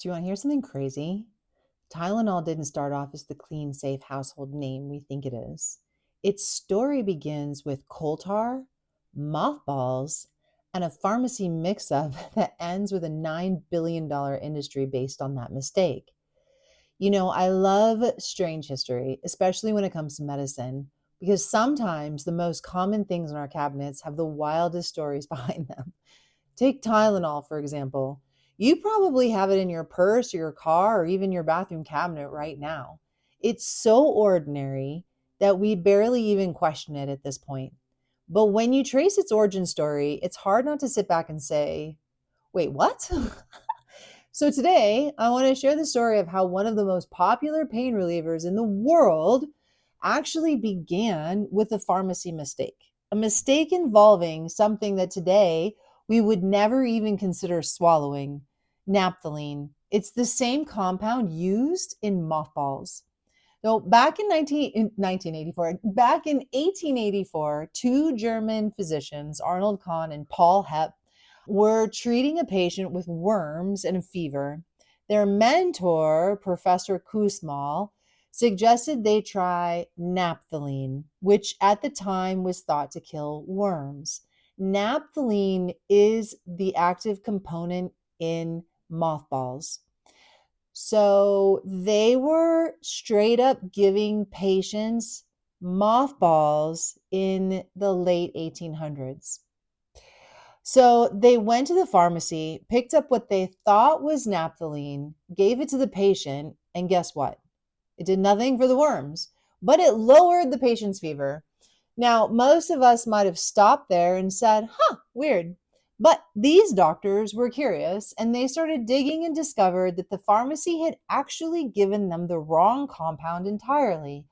Do you want to hear something crazy? Tylenol didn't start off as the clean, safe household name we think it is. Its story begins with coal tar, mothballs, and a pharmacy mix up that ends with a $9 billion industry based on that mistake. I love strange history, especially when it comes to medicine, because sometimes the most common things in our cabinets have the wildest stories behind them. Take Tylenol, for example. You probably have it in your purse or your car or even your bathroom cabinet right now. It's so ordinary that we barely even question it at this point. But when you trace its origin story, it's hard not to sit back and say, wait, what? So today, I want to share the story of how one of the most popular pain relievers in the world actually began with a pharmacy mistake. A mistake involving something that today we would never even consider swallowing, naphthalene. It's the same compound used in mothballs. So in 1984, back in 1884, two German physicians, Arnold Kahn and Paul Hepp, were treating a patient with worms and a fever. Their mentor, Professor Kussmaul, suggested they try naphthalene, which at the time was thought to kill worms. Naphthalene is the active component in mothballs. So they were straight up giving patients mothballs in the late 1800s. So they went to the pharmacy, picked up what they thought was naphthalene, gave it to the patient, and guess what? It did nothing for the worms, but it lowered the patient's fever. Now, most of us might have stopped there and said, weird. But these doctors were curious and they started digging and discovered that the pharmacy had actually given them the wrong compound entirely.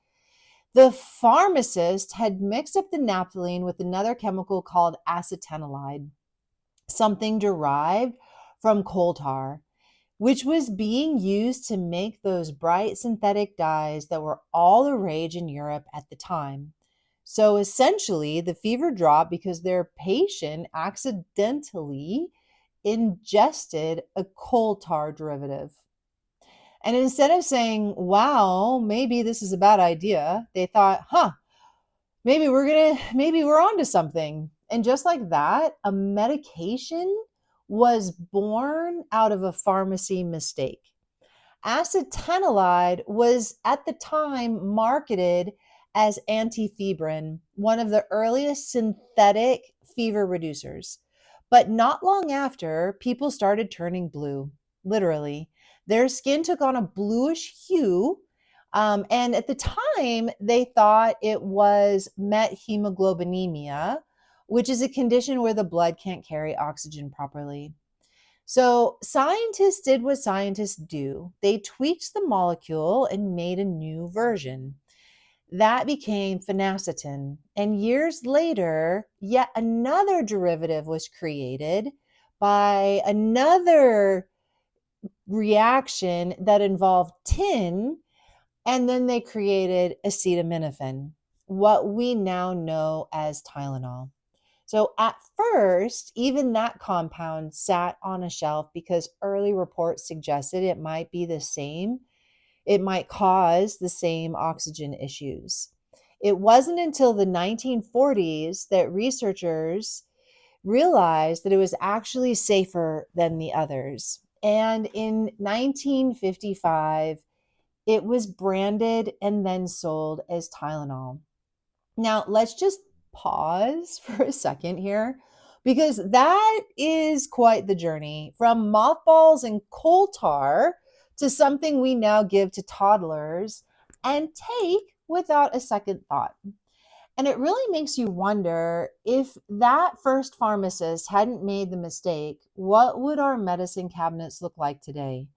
The pharmacist had mixed up the naphthalene with another chemical called acetanilide, something derived from coal tar, which was being used to make those bright synthetic dyes that were all the rage in Europe at the time. So essentially, the fever dropped because their patient accidentally ingested a coal tar derivative. And instead of saying, wow, maybe this is a bad idea, they thought, maybe we're onto something. And just like that, a medication was born out of a pharmacy mistake. Acetanilide was at the time marketed as antifebrin, one of the earliest synthetic fever reducers. But not long after, people started turning blue, literally. Their skin took on a bluish hue. And at the time, they thought it was methemoglobinemia, which is a condition where the blood can't carry oxygen properly. So scientists did what scientists do. They tweaked the molecule and made a new version. That became phenacetin. And years later, yet another derivative was created by another reaction that involved tin. And then they created acetaminophen, what we now know as Tylenol. So at first, even that compound sat on a shelf because early reports suggested it might be the same. It might cause the same oxygen issues. It wasn't until the 1940s that researchers realized that it was actually safer than the others. And in 1955, it was branded and then sold as Tylenol. Now, let's just pause for a second here because that is quite the journey from mothballs and coal tar to something we now give to toddlers and take without a second thought. And it really makes you wonder if that first pharmacist hadn't made the mistake, what would our medicine cabinets look like today?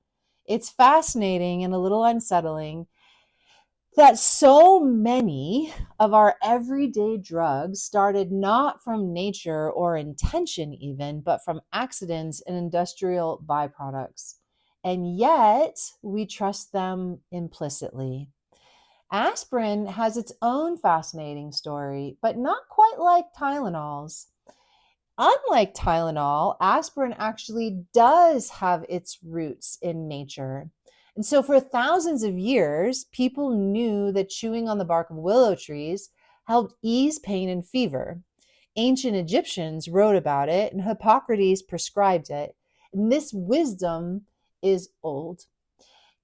It's fascinating and a little unsettling that so many of our everyday drugs started not from nature or intention, even, but from accidents and industrial byproducts. And yet we trust them implicitly. Aspirin has its own fascinating story, but not quite like Tylenol's. Unlike Tylenol, aspirin actually does have its roots in nature. And so, for thousands of years, people knew that chewing on the bark of willow trees helped ease pain and fever. Ancient Egyptians wrote about it, and Hippocrates prescribed it. And this wisdom is old.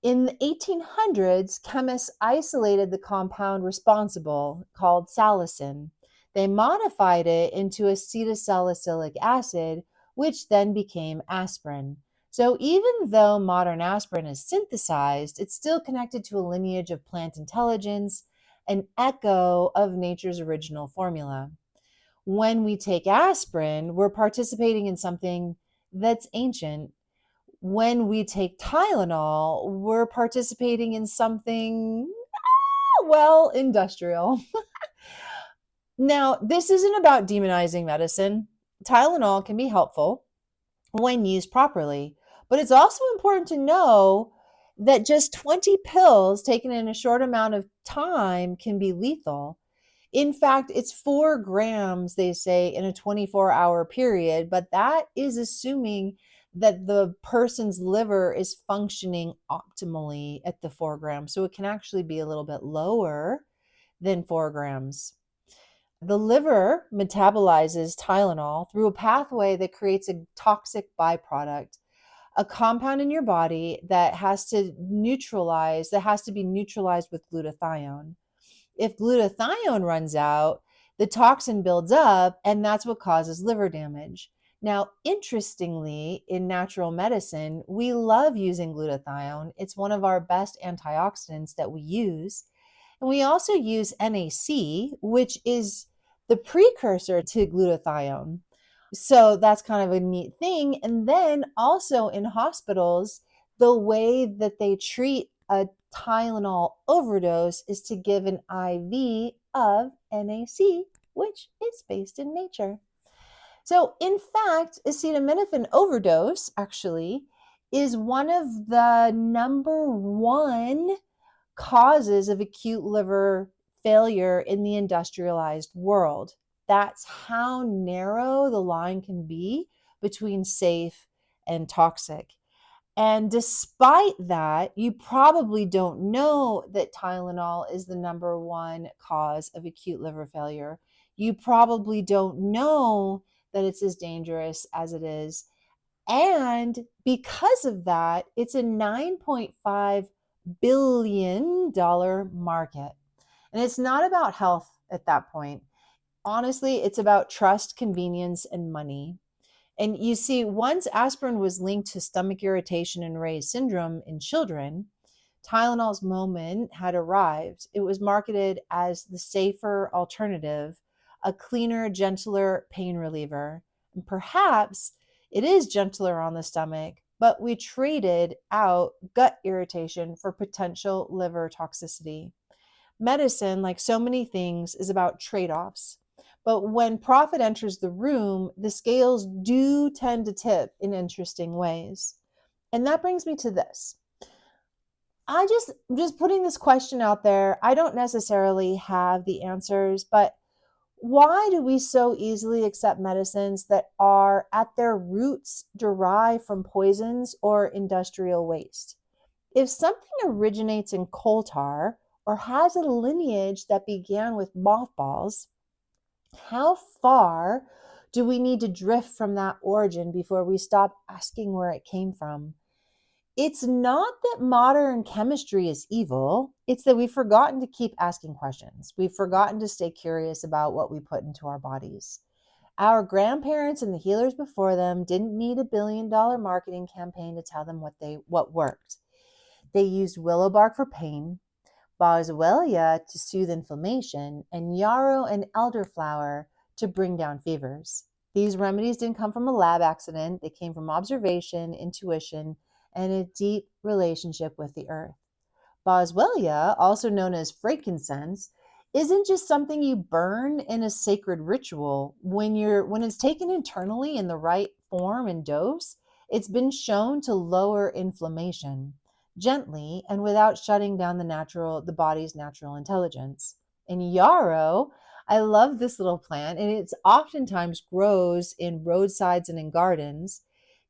In the 1800s, chemists isolated the compound responsible, called salicin. They modified it into acetylsalicylic acid, which then became aspirin. So even though modern aspirin is synthesized, it's still connected to a lineage of plant intelligence, an echo of nature's original formula. When we take aspirin, we're participating in something that's ancient. When we take Tylenol, we're participating in something, well, industrial. Now, this isn't about demonizing medicine. Tylenol can be helpful when used properly, but it's also important to know that just 20 pills taken in a short amount of time can be lethal. In fact, it's 4 grams, they say, in a 24-hour period, but that is assuming that the person's liver is functioning optimally at the 4 grams. So it can actually be a little bit lower than 4 grams. The liver metabolizes Tylenol through a pathway that creates a toxic byproduct, a compound in your body that has to be neutralized with glutathione. If glutathione runs out, the toxin builds up, and that's what causes liver damage. Now, interestingly, in natural medicine, we love using glutathione. It's one of our best antioxidants that we use. And we also use NAC, which is the precursor to glutathione. So that's kind of a neat thing. And then also in hospitals, the way that they treat a Tylenol overdose is to give an IV of NAC, which is based in nature. So, in fact, acetaminophen overdose actually is one of the number one causes of acute liver failure in the industrialized world. That's how narrow the line can be between safe and toxic. And despite that, you probably don't know that Tylenol is the number one cause of acute liver failure. You probably don't know that it's as dangerous as it is. And because of that, it's a $9.5 billion market. And it's not about health at that point. Honestly, it's about trust, convenience, and money. And you see, once aspirin was linked to stomach irritation and Ray's syndrome in children, Tylenol's moment had arrived. It was marketed as the safer alternative, a cleaner, gentler pain reliever. And perhaps it is gentler on the stomach, but we traded out gut irritation for potential liver toxicity. Medicine, like so many things, is about trade offs. But when profit enters the room, the scales do tend to tip in interesting ways. And that brings me to this. I just putting this question out there. I don't necessarily have the answers, but why do we so easily accept medicines that are at their roots derived from poisons or industrial waste? If something originates in coal tar or has a lineage that began with mothballs, how far do we need to drift from that origin before we stop asking where it came from? It's not that modern chemistry is evil, it's that we've forgotten to keep asking questions. We've forgotten to stay curious about what we put into our bodies. Our grandparents and the healers before them didn't need $1 billion marketing campaign to tell them what worked. They used willow bark for pain, boswellia to soothe inflammation, and yarrow and elderflower to bring down fevers. These remedies didn't come from a lab accident, they came from observation, intuition, and a deep relationship with the earth. Boswellia, also known as frankincense, isn't just something you burn in a sacred ritual. When it's taken internally in the right form and dose, it's been shown to lower inflammation gently and without shutting down the body's natural intelligence. And yarrow, I love this little plant, and it's oftentimes grows in roadsides and in gardens,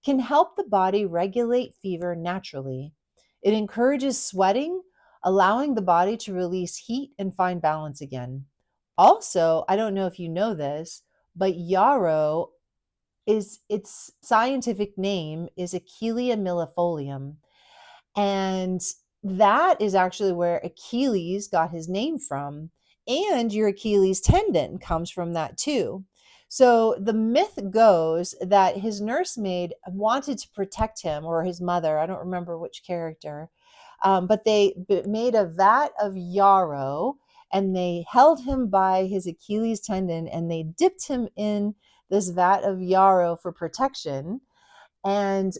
can help the body regulate fever naturally. It encourages sweating, allowing the body to release heat and find balance again. Also, I don't know if you know this, but yarrow is its scientific name is Achillea millefolium, and that is actually where Achilles got his name from. And your Achilles tendon comes from that too. So the myth goes that his nursemaid wanted to protect him, or his mother, I don't remember which character, but they made a vat of yarrow and they held him by his Achilles tendon and they dipped him in this vat of yarrow for protection. And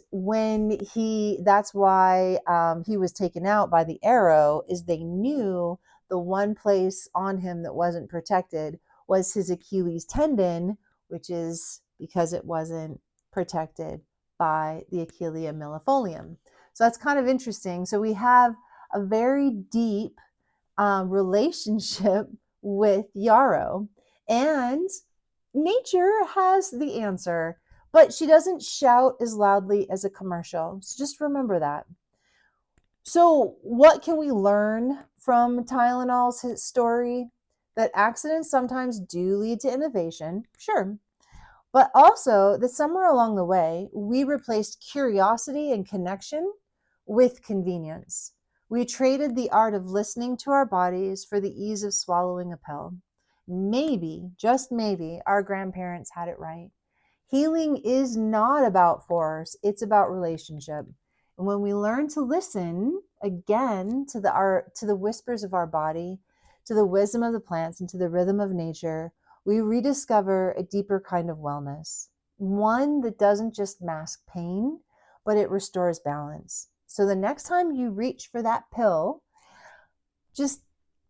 that's why he was taken out by the arrow, is they knew the one place on him that wasn't protected was his Achilles tendon, which is because it wasn't protected by the Achillea millefolium. So that's kind of interesting. So we have a very deep relationship with yarrow, and nature has the answer, but she doesn't shout as loudly as a commercial. So just remember that. So, what can we learn from Tylenol's story? That accidents sometimes do lead to innovation, sure, but also that somewhere along the way, we replaced curiosity and connection with convenience. We traded the art of listening to our bodies for the ease of swallowing a pill. Maybe, just maybe, our grandparents had it right. Healing is not about force, it's about relationship. And when we learn to listen again to the whispers of our body, to the wisdom of the plants, and to the rhythm of nature, we rediscover a deeper kind of wellness, one that doesn't just mask pain, but it restores balance. So the next time you reach for that pill, just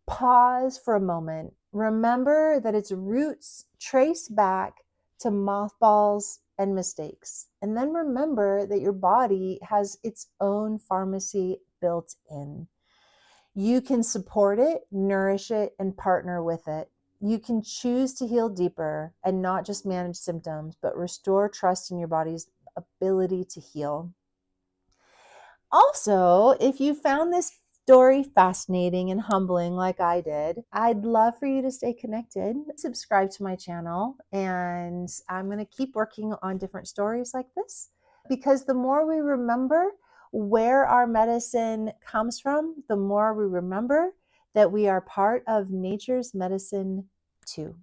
pause for a moment. Remember that its roots trace back to mothballs and mistakes. And then remember that your body has its own pharmacy built in. You can support it, nourish it, and partner with it. You can choose to heal deeper and not just manage symptoms, but restore trust in your body's ability to heal. Also, if you found this story fascinating and humbling like I did, I'd love for you to stay connected. Subscribe to my channel, and I'm going to keep working on different stories like this, because the more we remember where our medicine comes from, the more we remember that we are part of nature's medicine too.